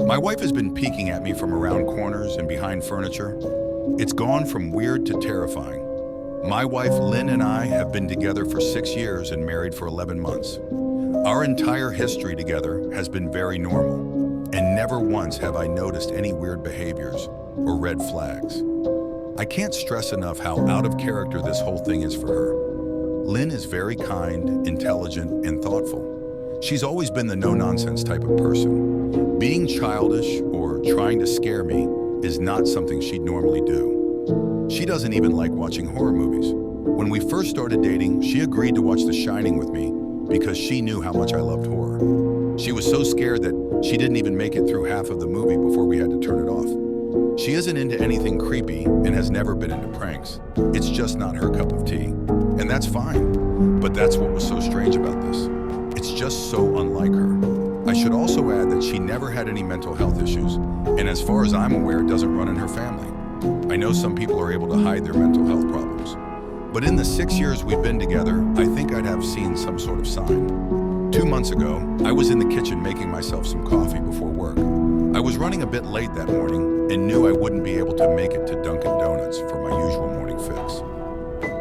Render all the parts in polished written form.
My wife has been peeking at me from around corners and behind furniture. It's gone from weird to terrifying. My wife, Lynn, and I have been together for 6 years and married for 11 months. Our entire history together has been very normal, and never once have I noticed any weird behaviors or red flags. I can't stress enough how out of character this whole thing is for her. Lynn is very kind, intelligent, and thoughtful. She's always been the no-nonsense type of person. Being childish or trying to scare me is not something she'd normally do. She doesn't even like watching horror movies. When we first started dating, she agreed to watch The Shining with me because she knew how much I loved horror. She was so scared that she didn't even make it through half of the movie before we had to turn it off. She isn't into anything creepy and has never been into pranks. It's just not her cup of tea. And that's fine. But that's what was so strange about this. It's just so unlike her. I should also add that she never had any mental health issues, and as far as I'm aware, doesn't run in her family. I know some people are able to hide their mental health problems. But in the 6 years we've been together, I think I'd have seen some sort of sign. 2 months ago, I was in the kitchen making myself some coffee before work. I was running a bit late that morning and knew I wouldn't be able to make it to Dunkin' Donuts for my usual morning fix.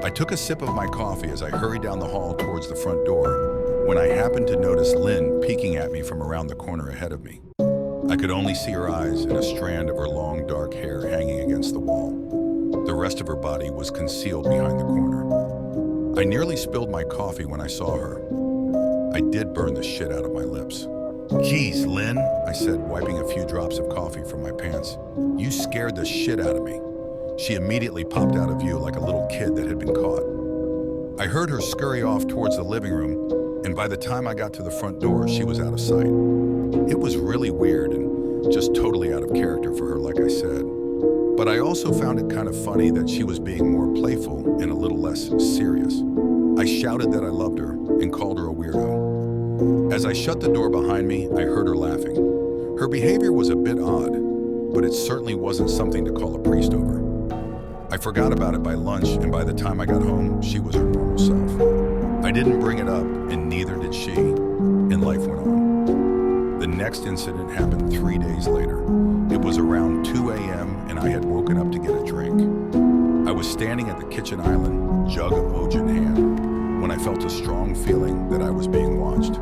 I took a sip of my coffee as I hurried down the hall towards the front door when I happened to notice Lynn peeking at me from around the corner ahead of me. I could only see her eyes and a strand of her long dark hair hanging against the wall. The rest of her body was concealed behind the corner. I nearly spilled my coffee when I saw her. I did burn the shit out of my lips. "Geez, Lynn," I said, wiping a few drops of coffee from my pants. "You scared the shit out of me." She immediately popped out of view like a little kid that had been caught. I heard her scurry off towards the living room, and by the time I got to the front door, she was out of sight. It was really weird and just totally out of character for her, like I said. But I also found it kind of funny that she was being more playful and a little less serious. I shouted that I loved her and called her a weirdo. As I shut the door behind me, I heard her laughing. Her behavior was a bit odd, but it certainly wasn't something to call a priest over. I forgot about it by lunch, and by the time I got home, she was her normal self. I didn't bring it up, and neither did she, and life went on. The next incident happened 3 days later. It was around 2 a.m., and I had woken up to get a drink. I was standing at the kitchen island, jug of Oj in hand, when I felt a strong feeling that I was being watched.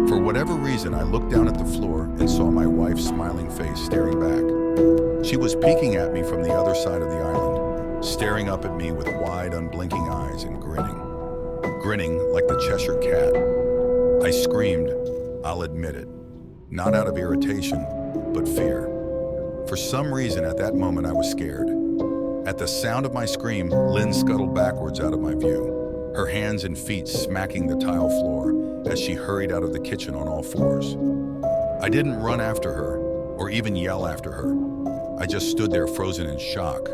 For whatever reason, I looked down at the floor and saw my wife's smiling face staring back. She was peeking at me from the other side of the island, staring up at me with wide, unblinking eyes and grinning like the Cheshire Cat. I screamed, I'll admit it, not out of irritation, but fear. For some reason at that moment I was scared. At the sound of my scream, Lynn scuttled backwards out of my view, her hands and feet smacking the tile floor as she hurried out of the kitchen on all fours. I didn't run after her or even yell after her. I just stood there frozen in shock.